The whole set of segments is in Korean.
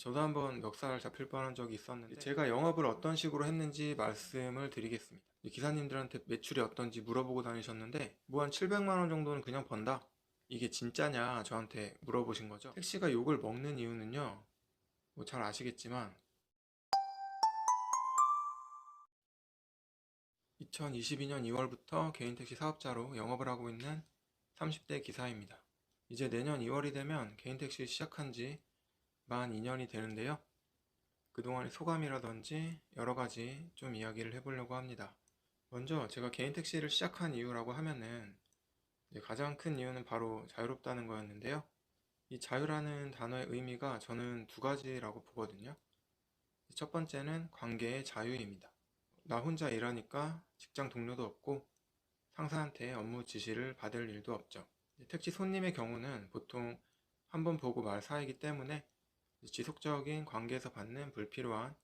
저도 한번 멱살 잡힐 뻔한 적이 있었는데 제가 영업을 어떤 식으로 했는지 말씀을 드리겠습니다. 기사님들한테 매출이 어떤지 물어보고 다니셨는데 뭐 한 700만 원 정도는 그냥 번다? 이게 진짜냐 저한테 물어보신 거죠. 택시가 욕을 먹는 이유는요, 뭐 잘 아시겠지만 2022년 2월부터 개인 택시 사업자로 영업을 하고 있는 30대 기사입니다. 이제 내년 2월이 되면 개인 택시 시작한 지 만 2년이 되는데요. 그동안의 소감이라든지 여러 가지 좀 이야기를 해보려고 합니다. 먼저 제가 개인 택시를 시작한 이유라고 하면은 가장 큰 이유는 바로 자유롭다는 거였는데요. 이 자유라는 단어의 의미가 저는 두 가지라고 보거든요. 첫 번째는 관계의 자유입니다. 나 혼자 일하니까 직장 동료도 없고 상사한테 업무 지시를 받을 일도 없죠. 택시 손님의 경우는 보통 한 번 보고 말 사이기 때문에 지속적인 관계에서 받는 불필요한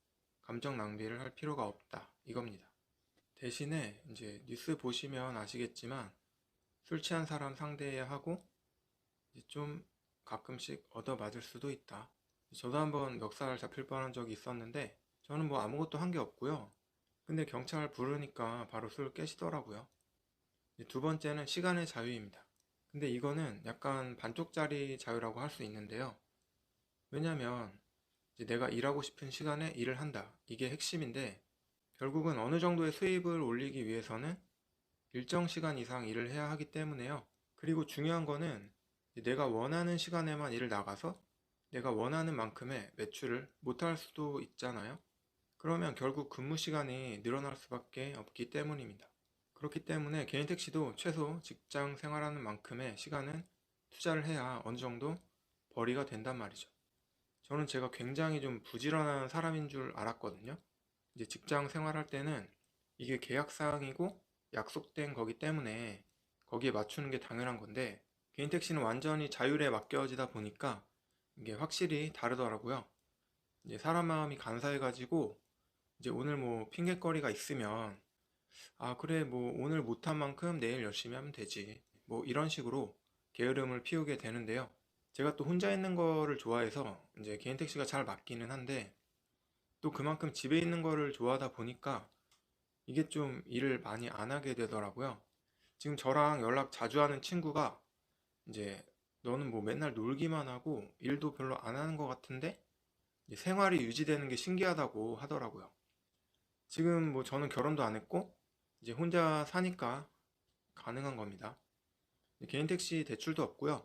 감정 낭비를 할 필요가 없다, 이겁니다. 대신에 이제 뉴스 보시면 아시겠지만 술 취한 사람 상대해야 하고 좀 가끔씩 얻어맞을 수도 있다. 저도 한번 멱살 잡힐 뻔한 적이 있었는데 저는 뭐 아무것도 한 게 없고요. 근데 경찰 부르니까 바로 술 깨시더라고요. 두 번째는 시간의 자유입니다. 근데 이거는 약간 반쪽짜리 자유라고 할 수 있는데요. 왜냐면 이제 내가 일하고 싶은 시간에 일을 한다, 이게 핵심인데 결국은 어느 정도의 수입을 올리기 위해서는 일정 시간 이상 일을 해야 하기 때문에요. 그리고 중요한 거는 내가 원하는 시간에만 일을 나가서 내가 원하는 만큼의 매출을 못할 수도 있잖아요. 그러면 결국 근무 시간이 늘어날 수밖에 없기 때문입니다. 그렇기 때문에 개인 택시도 최소 직장 생활하는 만큼의 시간은 투자를 해야 어느 정도 벌이가 된단 말이죠. 저는 제가 굉장히 좀 부지런한 사람인 줄 알았거든요. 이제 직장 생활할 때는 이게 계약사항이고 약속된 거기 때문에 거기에 맞추는 게 당연한 건데 개인 택시는 완전히 자율에 맡겨지다 보니까 이게 확실히 다르더라고요. 이제 사람 마음이 간사해가지고 이제 오늘 뭐 핑곗거리가 있으면 아 그래 뭐 오늘 못한 만큼 내일 열심히 하면 되지, 뭐 이런 식으로 게으름을 피우게 되는데요. 제가 또 혼자 있는 거를 좋아해서 이제 개인 택시가 잘 맞기는 한데 또 그만큼 집에 있는 거를 좋아하다 보니까 이게 좀 일을 많이 안 하게 되더라고요. 지금 저랑 연락 자주 하는 친구가 이제 너는 뭐 맨날 놀기만 하고 일도 별로 안 하는 것 같은데 이제 생활이 유지되는 게 신기하다고 하더라고요. 지금 뭐 저는 결혼도 안 했고 이제 혼자 사니까 가능한 겁니다. 개인 택시 대출도 없고요.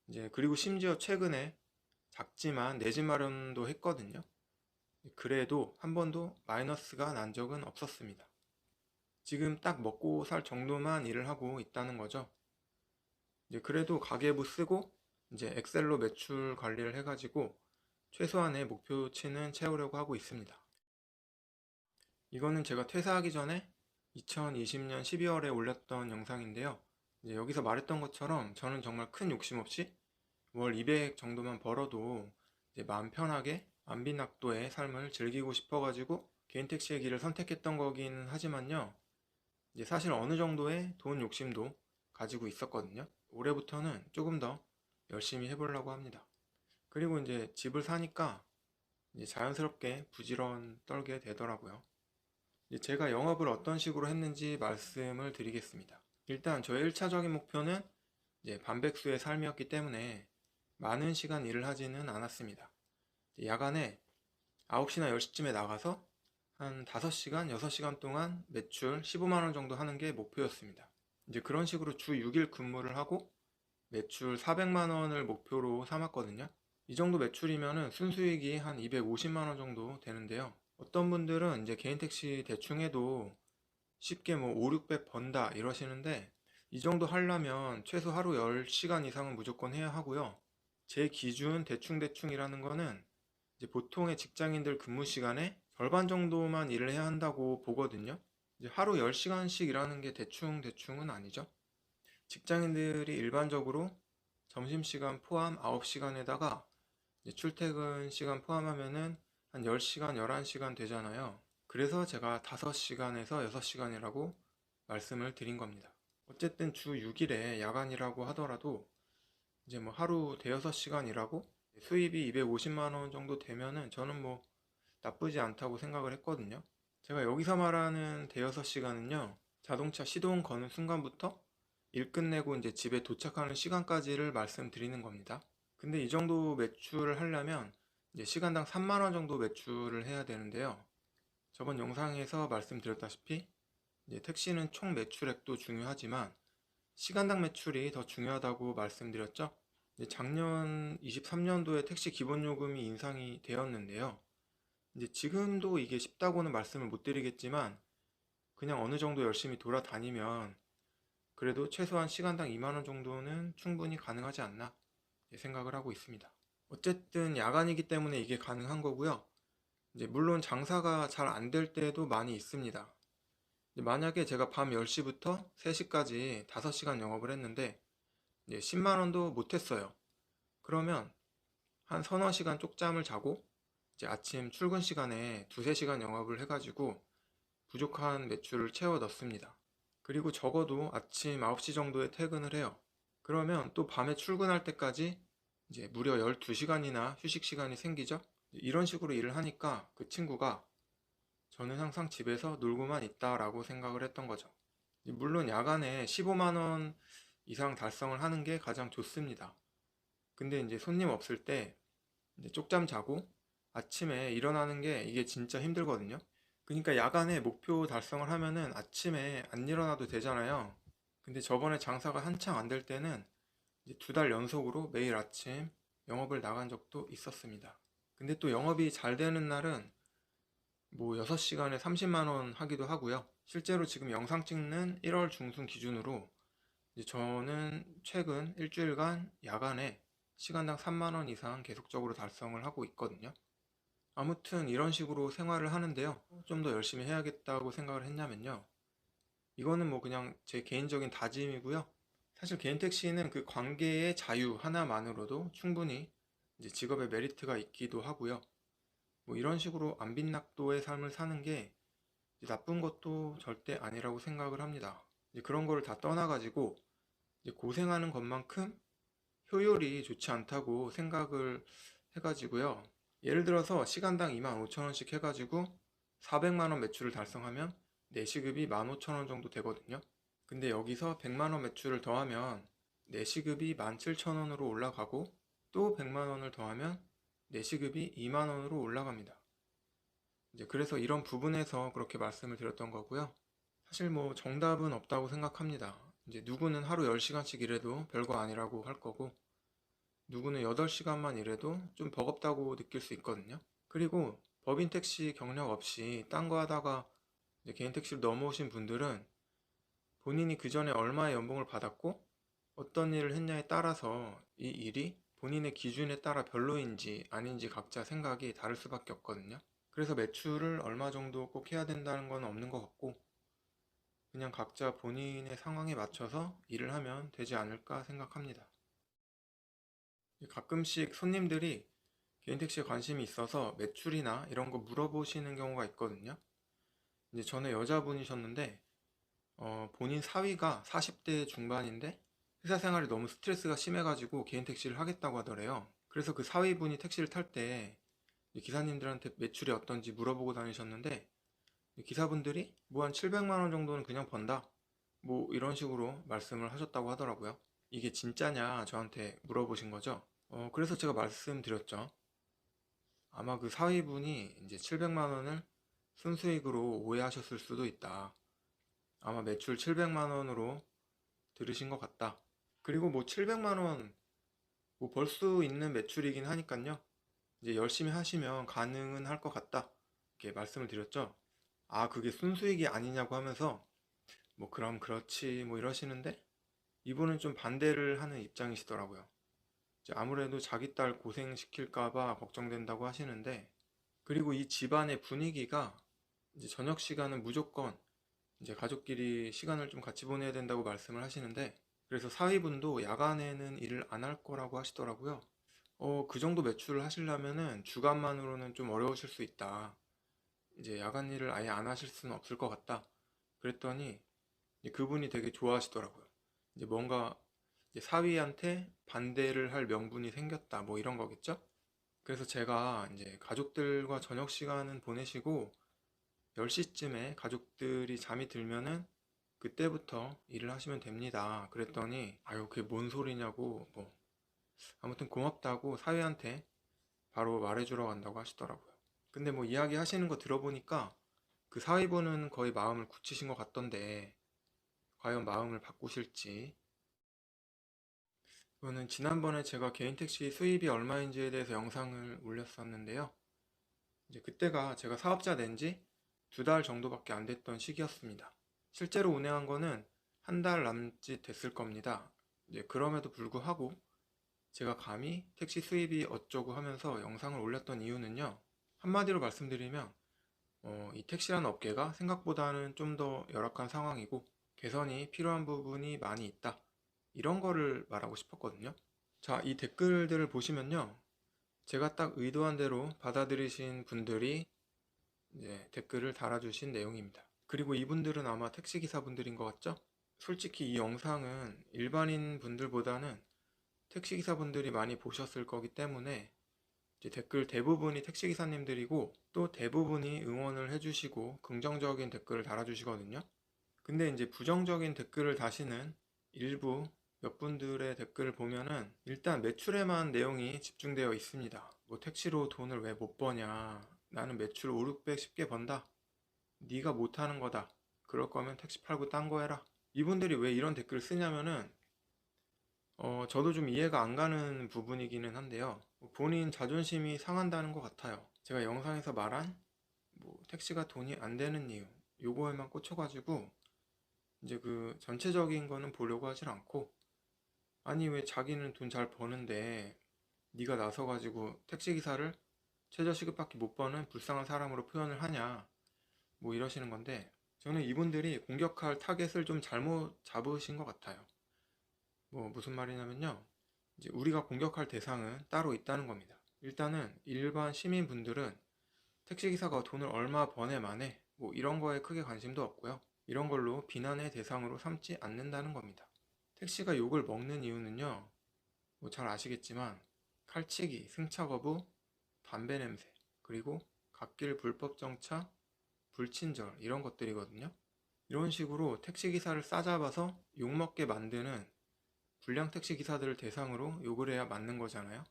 이제 그리고 심지어 최근에 작지만 내 집 마련도 했거든요. 그래도 한 번도 마이너스가 난 적은 없었습니다. 지금 딱 먹고 살 정도만 일을 하고 있다는 거죠. 이제 그래도 가계부 쓰고 이제 엑셀로 매출 관리를 해가지고 최소한의 목표치는 채우려고 하고 있습니다. 이거는 제가 퇴사하기 전에 2020년 12월에 올렸던 영상인데요. 이제 여기서 말했던 것처럼 저는 정말 큰 욕심 없이 월 200 정도만 벌어도 이제 마음 편하게 안빈낙도의 삶을 즐기고 싶어가지고 개인 택시의 길을 선택했던 거긴 하지만요. 이제 사실 어느 정도의 돈 욕심도 가지고 있었거든요. 올해부터는 조금 더 열심히 해보려고 합니다. 그리고 이제 집을 사니까 이제 자연스럽게 부지런 떨게 되더라고요. 이제 제가 영업을 어떤 식으로 했는지 말씀을 드리겠습니다. 일단 저의 1차적인 목표는 이제 반백수의 삶이었기 때문에 많은 시간 일을 하지는 않았습니다. 야간에 9시나 10시쯤에 나가서 한 5시간, 6시간 동안 매출 15만 원 정도 하는 게 목표였습니다. 이제 그런 식으로 주 6일 근무를 하고 매출 400만 원을 목표로 삼았거든요. 이 정도 매출이면은 순수익이 한 250만 원 정도 되는데요. 어떤 분들은 이제 개인 택시 대충 해도 쉽게 뭐 5, 600 번다 이러시는데 이 정도 하려면 최소 하루 10시간 이상은 무조건 해야 하고요. 제 기준 대충이라는 거는 이제 보통의 직장인들 근무 시간에 절반 정도만 일을 해야 한다고 보거든요. 이제 하루 10시간씩 일하는 게 대충은 아니죠. 직장인들이 일반적으로 점심시간 포함 9시간에다가 출퇴근 시간 포함하면은 한 10시간, 11시간 되잖아요. 그래서 제가 5시간에서 6시간이라고 말씀을 드린 겁니다. 어쨌든 주 6일에 야간이라고 하더라도 이제 뭐 하루 대여섯 시간 일하고 수입이 250만 원 정도 되면은 저는 뭐 나쁘지 않다고 생각을 했거든요. 제가 여기서 말하는 대여섯 시간은요, 자동차 시동 거는 순간부터 일 끝내고 이제 집에 도착하는 시간까지를 말씀드리는 겁니다. 근데 이 정도 매출을 하려면 이제 시간당 3만 원 정도 매출을 해야 되는데요. 저번 영상에서 말씀드렸다시피 이제 택시는 총 매출액도 중요하지만 시간당 매출이 더 중요하다고 말씀드렸죠. 이제 작년 23년도에 택시 기본 요금이 인상이 되었는데요. 이제 지금도 이게 쉽다고는 말씀을 못 드리겠지만 그냥 어느 정도 열심히 돌아다니면 그래도 최소한 시간당 2만 원 정도는 충분히 가능하지 않나 생각을 하고 있습니다. 어쨌든 야간이기 때문에 이게 가능한 거고요. 이제 물론 장사가 잘 안 될 때도 많이 있습니다. 만약에 제가 밤 10시부터 3시까지 5시간 영업을 했는데 10만 원도 못 했어요. 그러면 한 서너 시간 쪽잠을 자고 이제 아침 출근 시간에 2~3시간 영업을 해가지고 부족한 매출을 채워 넣습니다. 그리고 적어도 아침 9시 정도에 퇴근을 해요. 그러면 또 밤에 출근할 때까지 이제 무려 12시간이나 휴식 시간이 생기죠. 이런 식으로 일을 하니까 그 친구가 저는 항상 집에서 놀고만 있다라고 생각을 했던 거죠. 물론 야간에 15만 원 이상 달성을 하는 게 가장 좋습니다. 근데 이제 손님 없을 때 이제 쪽잠 자고 아침에 일어나는 게 이게 진짜 힘들거든요. 그러니까 야간에 목표 달성을 하면은 아침에 안 일어나도 되잖아요. 근데 저번에 장사가 한창 안 될 때는 2달 연속으로 매일 아침 영업을 나간 적도 있었습니다. 근데 또 영업이 잘 되는 날은 뭐 6시간에 30만 원 하기도 하고요. 실제로 지금 영상 찍는 1월 중순 기준으로 이제 저는 최근 일주일간 야간에 시간당 3만 원 이상 계속적으로 달성을 하고 있거든요. 아무튼 이런 식으로 생활을 하는데요. 좀 더 열심히 해야겠다고 생각을 했냐면요. 이거는 뭐 그냥 제 개인적인 다짐이고요. 사실 개인 택시는 그 관계의 자유 하나만으로도 충분히 이제 직업의 메리트가 있기도 하고요. 뭐 이런 식으로 안빈낙도의 삶을 사는 게 나쁜 것도 절대 아니라고 생각을 합니다. 이제 그런 거를 다 떠나가지고 이제 고생하는 것만큼 효율이 좋지 않다고 생각을 해가지고요. 예를 들어서 시간당 25,000원씩 해가지고 400만 원 매출을 달성하면 내 시급이 15,000원 정도 되거든요. 근데 여기서 100만 원 매출을 더하면 내 시급이 17,000원으로 올라가고 또 100만 원을 더하면 내 시급이 2만 원으로 올라갑니다. 이제 그래서 이런 부분에서 그렇게 말씀을 드렸던 거고요. 사실 뭐 정답은 없다고 생각합니다. 이제 누구는 하루 10시간씩 일해도 별거 아니라고 할 거고 누구는 8시간만 일해도 좀 버겁다고 느낄 수 있거든요. 그리고 법인 택시 경력 없이 딴 거 하다가 이제 개인 택시로 넘어오신 분들은 본인이 그 전에 얼마의 연봉을 받았고 어떤 일을 했냐에 따라서 이 일이 본인의 기준에 따라 별로인지 아닌지 각자 생각이 다를 수밖에 없거든요. 그래서 매출을 얼마 정도 꼭 해야 된다는 건 없는 것 같고 그냥 각자 본인의 상황에 맞춰서 일을 하면 되지 않을까 생각합니다. 가끔씩 손님들이 개인 택시에 관심이 있어서 매출이나 이런 거 물어보시는 경우가 있거든요. 이제 전에 여자분이셨는데 본인 사위가 40대 중반인데 회사 생활이 너무 스트레스가 심해가지고 개인 택시를 하겠다고 하더래요. 그래서 그 사위분이 택시를 탈 때 기사님들한테 매출이 어떤지 물어보고 다니셨는데 기사분들이 뭐 한 700만 원 정도는 그냥 번다 뭐 이런 식으로 말씀을 하셨다고 하더라고요. 이게 진짜냐 저한테 물어보신 거죠. 그래서 제가 말씀드렸죠. 아마 그 사위분이 이제 700만 원을 순수익으로 오해하셨을 수도 있다. 아마 매출 700만 원으로 들으신 것 같다. 그리고 뭐 700만 원 뭐 벌 수 있는 매출이긴 하니까요. 이제 열심히 하시면 가능은 할 것 같다. 이렇게 말씀을 드렸죠. 아, 그게 순수익이 아니냐고 하면서 뭐 그럼 그렇지 뭐 이러시는데 이분은 좀 반대를 하는 입장이시더라고요. 이제 아무래도 자기 딸 고생시킬까봐 걱정된다고 하시는데 그리고 이 집안의 분위기가 이제 저녁 시간은 무조건 이제 가족끼리 시간을 좀 같이 보내야 된다고 말씀을 하시는데 그래서 사위분도 야간에는 일을 안 할 거라고 하시더라고요. 그 정도 매출을 하시려면은 주간만으로는 좀 어려우실 수 있다. 이제 야간 일을 아예 안 하실 수는 없을 것 같다. 그랬더니 그분이 되게 좋아하시더라고요. 이제 뭔가 이제 사위한테 반대를 할 명분이 생겼다. 뭐 이런 거겠죠? 그래서 제가 이제 가족들과 저녁 시간은 보내시고 10시쯤에 가족들이 잠이 들면은 그때부터 일을 하시면 됩니다. 그랬더니 아유 그게 뭔 소리냐고 뭐 아무튼 고맙다고 사위한테 바로 말해주러 간다고 하시더라고요. 근데 뭐 이야기 하시는 거 들어보니까 그 사위분은 거의 마음을 굳히신 것 같던데 과연 마음을 바꾸실지. 이거는 지난번에 제가 개인 택시 수입이 얼마인지에 대해서 영상을 올렸었는데요. 이제 그때가 제가 사업자 낸 지 2달 정도밖에 안 됐던 시기였습니다. 실제로 운행한 거는 한 달 남짓 됐을 겁니다. 이제 그럼에도 불구하고 제가 감히 택시 수입이 어쩌고 하면서 영상을 올렸던 이유는요. 한마디로 말씀드리면 이 택시라는 업계가 생각보다는 좀 더 열악한 상황이고 개선이 필요한 부분이 많이 있다. 이런 거를 말하고 싶었거든요. 자, 이 댓글들을 보시면요. 제가 딱 의도한 대로 받아들이신 분들이 이제 댓글을 달아주신 내용입니다. 그리고 이분들은 아마 택시기사분들인 것 같죠? 솔직히 이 영상은 일반인 분들보다는 택시기사분들이 많이 보셨을 거기 때문에 이제 댓글 대부분이 택시기사님들이고 또 대부분이 응원을 해주시고 긍정적인 댓글을 달아주시거든요. 근데 이제 부정적인 댓글을 다시는 일부 몇 분들의 댓글을 보면은 일단 매출에만 내용이 집중되어 있습니다. 뭐 택시로 돈을 왜 못 버냐, 나는 매출 5, 600 쉽게 번다, 네가 못하는 거다, 그럴 거면 택시 팔고 딴 거 해라. 이분들이 왜 이런 댓글을 쓰냐면은 저도 좀 이해가 안 가는 부분이기는 한데요. 본인 자존심이 상한다는 것 같아요. 제가 영상에서 말한 뭐 택시가 돈이 안 되는 이유 요거에만 꽂혀가지고 이제 그 전체적인 거는 보려고 하질 않고, 아니 왜 자기는 돈 잘 버는데 네가 나서가지고 택시기사를 최저시급밖에 못 버는 불쌍한 사람으로 표현을 하냐, 뭐 이러시는 건데, 저는 이분들이 공격할 타겟을 좀 잘못 잡으신 것 같아요. 뭐 무슨 말이냐면요, 이제 우리가 공격할 대상은 따로 있다는 겁니다. 일단은 일반 시민분들은 택시기사가 돈을 얼마 버네 마네 뭐 이런 거에 크게 관심도 없고요. 이런 걸로 비난의 대상으로 삼지 않는다는 겁니다. 택시가 욕을 먹는 이유는요, 뭐 잘 아시겠지만 칼치기, 승차 거부, 담배 냄새, 그리고 갓길 불법 정차, 불친절 이런 것들이거든요. 이런 식으로 택시기사를 싸잡아서 욕먹게 만드는 불량 택시기사들을 대상으로 욕을 해야 맞는 거잖아요.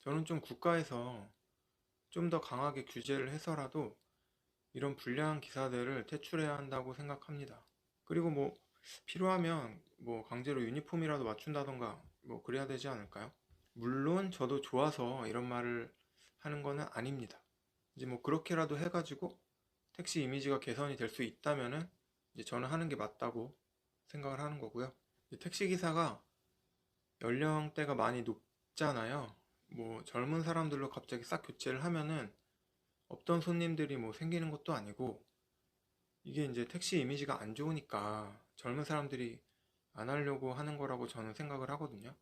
저는 좀 국가에서 좀 더 강하게 규제를 해서라도 이런 불량한 기사들을 퇴출해야 한다고 생각합니다. 그리고 뭐 필요하면 뭐 강제로 유니폼이라도 맞춘다던가 뭐 그래야 되지 않을까요? 물론 저도 좋아서 이런 말을 하는 거는 아닙니다. 이제 뭐 그렇게라도 해가지고 택시 이미지가 개선이 될 수 있다면은 이제 저는 하는 게 맞다고 생각을 하는 거고요. 택시 기사가 연령대가 많이 높잖아요. 뭐 젊은 사람들로 갑자기 싹 교체를 하면은 없던 손님들이 뭐 생기는 것도 아니고, 이게 이제 택시 이미지가 안 좋으니까 젊은 사람들이 안 하려고 하는 거라고 저는 생각을 하거든요.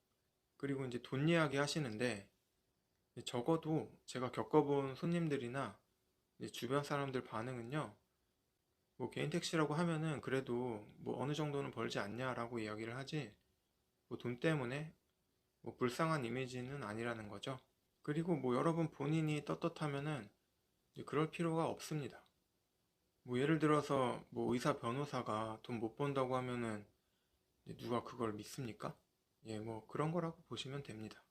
그리고 이제 돈 이야기 하시는데, 적어도 제가 겪어본 손님들이나 이제 주변 사람들 반응은요, 뭐 개인 택시라고 하면은 그래도 뭐 어느 정도는 벌지 않냐라고 이야기를 하지, 뭐 돈 때문에 뭐 불쌍한 이미지는 아니라는 거죠. 그리고 뭐 여러분 본인이 떳떳하면은 이제 그럴 필요가 없습니다. 뭐 예를 들어서 뭐 의사 변호사가 돈 못 번다고 하면은 누가 그걸 믿습니까? 예, 뭐 그런 거라고 보시면 됩니다.